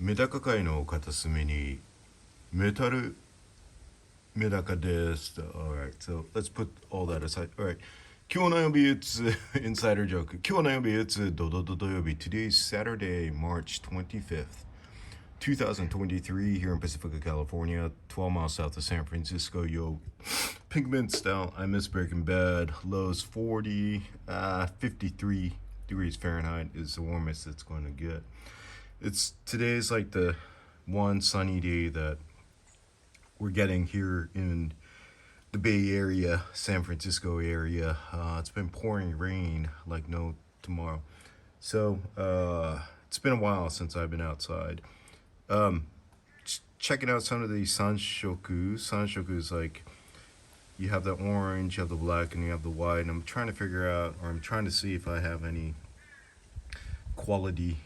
メダカ界の片隅にメタルメダカです。Alright, so let's put all that aside. Alright. 今日の曜日 it's insider joke. 今日の曜日 it's ドドドド曜日. Today's Saturday, March 25th, 2023 here in Pacifica, California, 12 miles south of San Francisco. Yo, pigment style. I miss Breaking Bad. Lows 40, 53 degrees Fahrenheit is the warmest it's going to get. Today's like the one sunny day that we're getting here in the Bay Area, San Francisco area. It's been pouring rain like no tomorrow. So it's been a while since I've been outside. Checking out some of the Sansyoku. Sansyoku is like, you have the orange, you have the black, and you have the white. And I'm trying to figure out, or I'm trying to see if I have any quality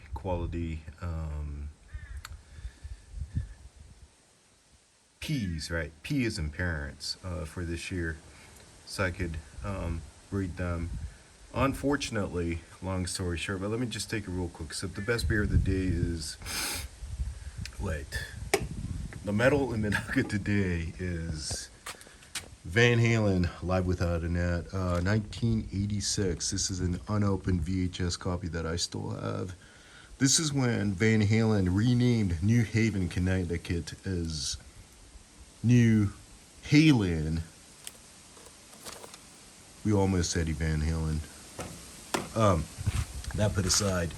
peas, right? P as in parents for this year, so I could breed them. Unfortunately, long story short, but let me just take it real quick. So the best beer of the day is, the metal in Medaka today is Van Halen, Live Without a Net, 1986. This is an unopened VHS copy that I still have. This is when Van Halen renamed New Haven, Connecticut as New Halen. We almost said Van Halen. That put aside.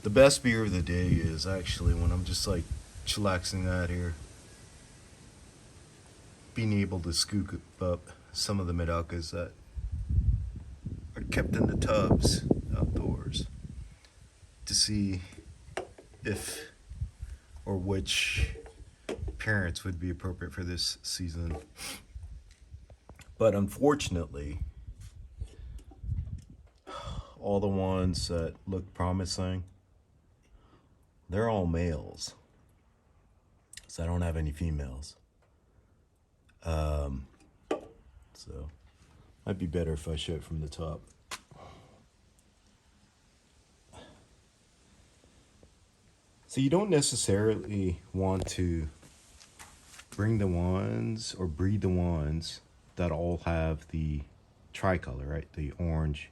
The best beer of the day is actually when I'm just like chillaxing out here, being able to scoop up some of the medakas that are kept in the tubs outdoors to see if or which parents would be appropriate for this season. But unfortunately, all the ones that look promising, they're all males. So I don't have any females. So might be better if I show it from the top. So you don't necessarily want to bring the ones or breed the ones that all have the tricolor, right? The orange,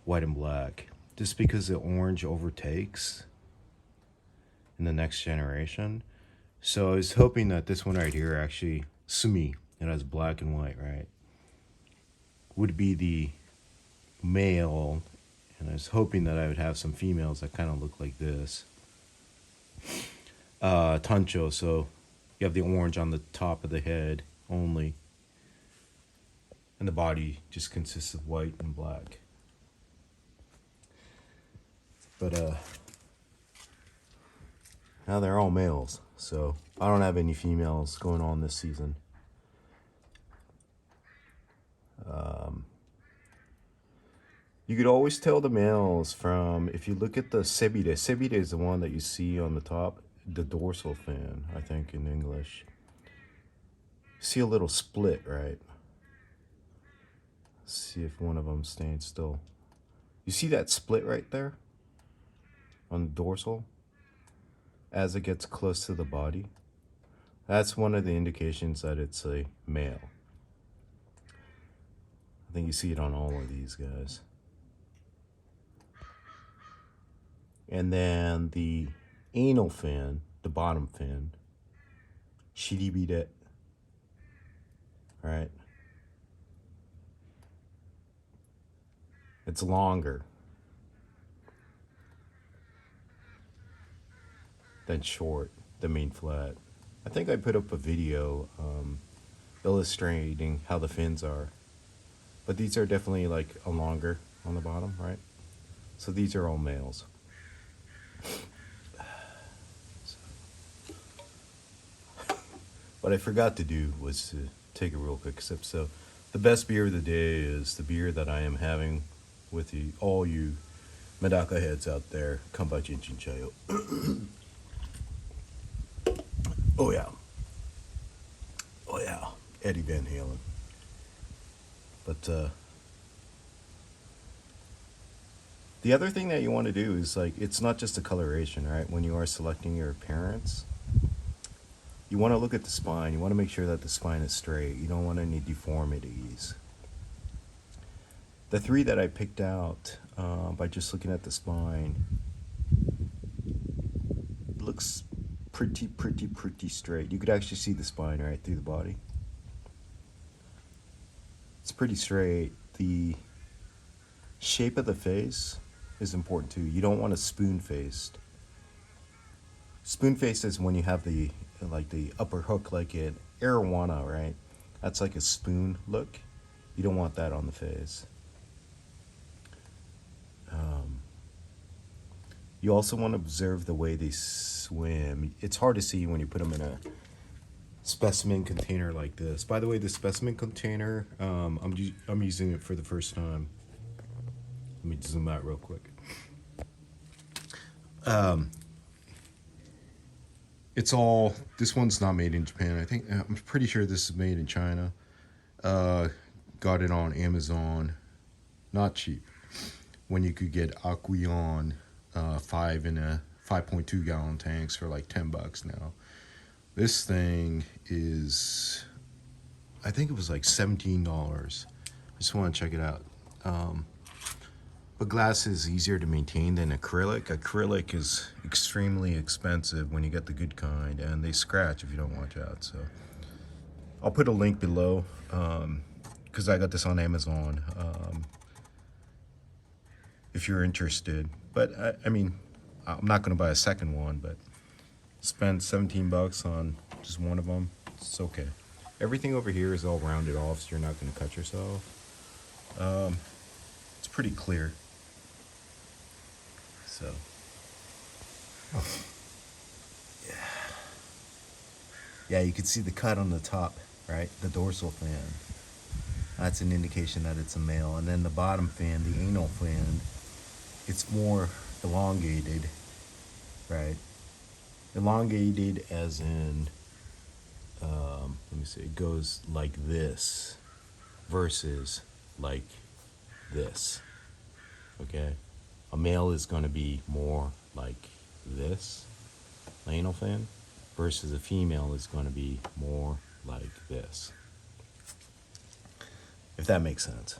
white, and black. Just because the orange overtakes in the next generation. So I was hoping that this one right here, actually, Sumi, it has black and white, right? Would be the male. And I was hoping that I would have some females that kind of look like this. Tancho, so you have the orange on the top of the head only, and the body just consists of white and black. But now they're all males, so I don't have any females going on this season. You could always tell the males from, if you look at the sebide. Sebide is the one that you see on the top, the dorsal fin, I think in English. See a little split, right? Let's see if one of them stands still. You see that split right there on the dorsal as it gets close to the body? That's one of the indications that it's a male. I think you see it on all of these guys. And then the anal fin, the bottom fin, shiribide, right? It's longer than short, the main flat. I think I put up a video illustrating how the fins are. But these are definitely like a longer on the bottom, right? So these are all males. What I forgot to do was to take a real quick sip. So the best beer of the day is the beer that I am having with all you Medaka heads out there. Kanpai Chinchin Chayo. Oh yeah. Oh yeah. Eddie Van Halen. But The other thing that you want to do is, like, it's not just the coloration, right? When you are selecting your parents, you want to look at the spine. You want to make sure that the spine is straight. You don't want any deformities. The three that I picked out by just looking at the spine looks pretty straight. You could actually see the spine right through the body. It's pretty straight. The shape of the face is important too. You don't want a spoon-faced. Spoon-faced is when you have the upper hook like an arowana, right? That's like a spoon look. You don't want that on the face. You also want to observe the way they swim. It's hard to see when you put them in a specimen container like this. By the way, the specimen container, I'm using it for the first time. Let me zoom out real quick. This one's not made in Japan. I'm pretty sure this is made in China. Got it on Amazon. Not cheap. When you could get Aquarium 5 in a 5.2 gallon tanks for like $10 now. This thing is, I think it was like $17. I just want to check it out. But glass is easier to maintain than acrylic. Acrylic is extremely expensive when you get the good kind, and they scratch if you don't watch out. So I'll put a link below because I got this on Amazon. If you're interested, but I mean, I'm not going to buy a second one, but spend $17 on just one of them. It's okay. Everything over here is all rounded off, so you're not going to cut yourself. It's pretty clear. So, yeah, you can see the cut on the top, right? The dorsal fin. That's an indication that it's a male. And then the bottom fin, the anal fin, it's more elongated, right? Elongated as in, let me see, it goes like this versus like this, okay? A male is going to be more like this, anal fin, versus a female is going to be more like this, if that makes sense.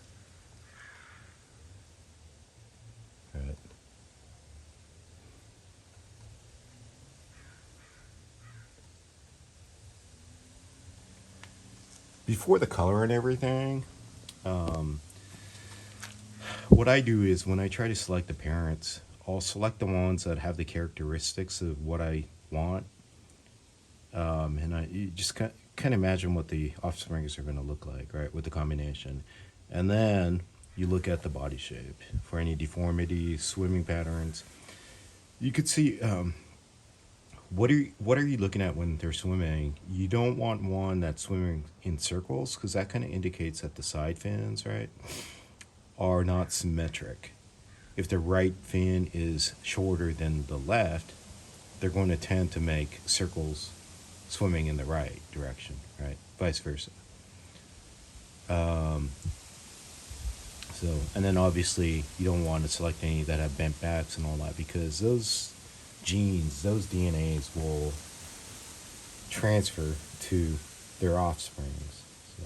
All right. Before the color and everything, what I do is when I try to select the parents, I'll select the ones that have the characteristics of what I want. And you just kind of imagine what the offsprings are going to look like, right, with the combination. And then you look at the body shape for any deformities, swimming patterns. You could see what are you looking at when they're swimming. You don't want one that's swimming in circles, because that kind of indicates that the side fins, right, are not symmetric. If the right fin is shorter than the left, they're going to tend to make circles swimming in the right direction, right? Vice versa. And then obviously you don't want to select any that have bent backs and all that, because those genes, those DNAs will transfer to their offsprings. So,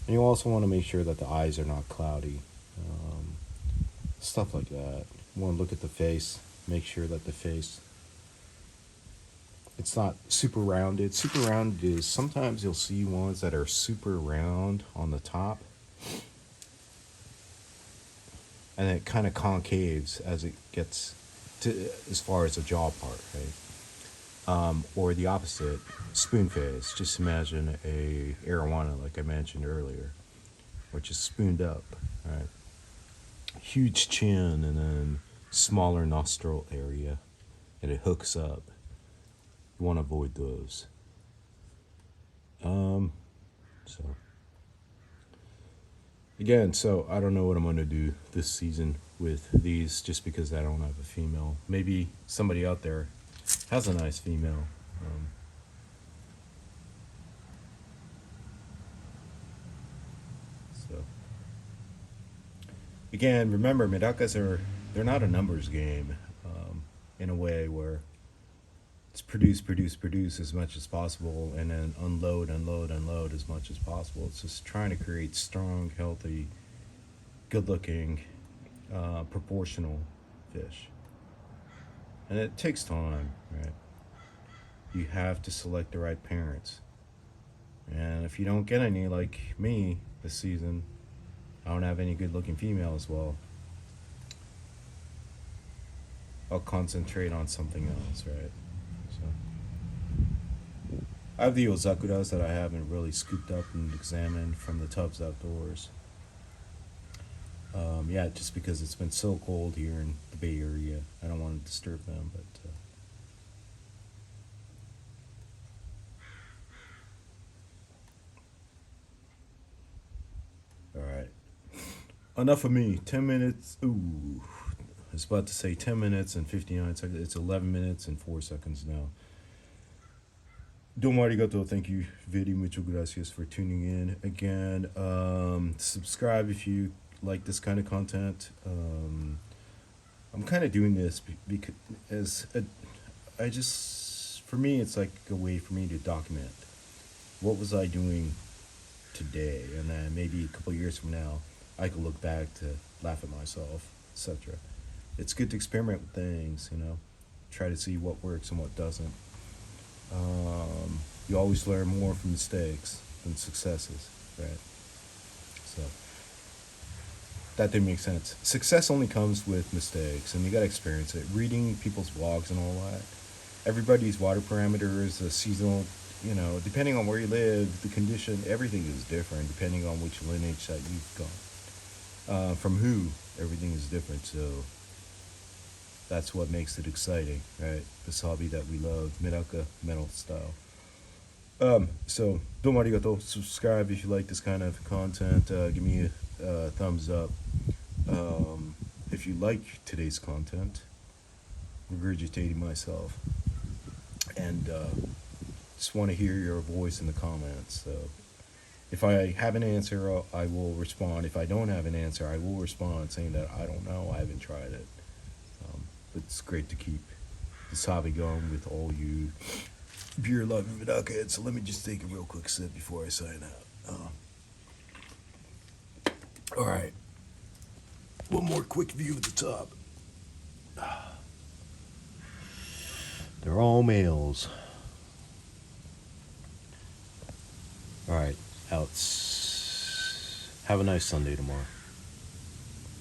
and you also want to make sure that the eyes are not cloudy, stuff like that. You want to look at the face, make sure that the face, it's not super rounded. Super rounded is, sometimes you'll see ones that are super round on the top, and it kind of concaves as it gets to as far as the jaw part, right? Or the opposite, spoon face. Just imagine a arowana, like I mentioned earlier, which is spooned up, right? Huge chin and then smaller nostril area, and it hooks up. You want to avoid those. So again, so I don't know what I'm going to do this season with these, just because I don't have a female. Maybe somebody out there has a nice female. So again, remember, medakas are they're not a numbers game, in a way where it's produce as much as possible, and then unload as much as possible. It's just trying to create strong, healthy, good-looking, proportional fish. And it takes time, right? You have to select the right parents. And if you don't get any, like me this season, I don't have any good-looking females, well, I'll concentrate on something else, right? So I have the ozakuras that I haven't really scooped up and examined from the tubs outdoors. Yeah, just because it's been so cold here in the Bay Area, I don't want to disturb them, but all right. Enough of me. 10 minutes. Ooh. I was about to say 10 minutes and 59 seconds. It's 11 minutes and 4 seconds now. Domo arigato. Thank you very mucho gracias for tuning in. Again, subscribe if you like this kind of content. I'm kind of doing this because for me, it's like a way for me to document what was I doing today, and then maybe a couple years from now, I could look back to laugh at myself, etc. It's good to experiment with things, try to see what works and what doesn't. You always learn more from mistakes than successes, right? So that didn't make sense. Success only comes with mistakes, and you got to experience it. Reading people's blogs and all that. Everybody's water parameters, the seasonal, depending on where you live, the condition, everything is different depending on which lineage that you've got. From who, everything is different. So that's what makes it exciting, right? This hobby that we love, MedakaMetal style. So, domo arigato. Subscribe if you like this kind of content. Give me a thumbs up. If you like today's content, regurgitating myself, and just want to hear your voice in the comments. So if I have an answer, I will respond. If I don't have an answer, I will respond saying that I don't know, I haven't tried it. But it's great to keep this hobby going with all you beer loving Medaka heads. So let me just take a real quick sip before I sign out. All right. One more quick view at the top. They're all males. All right, out. Have a nice Sunday tomorrow.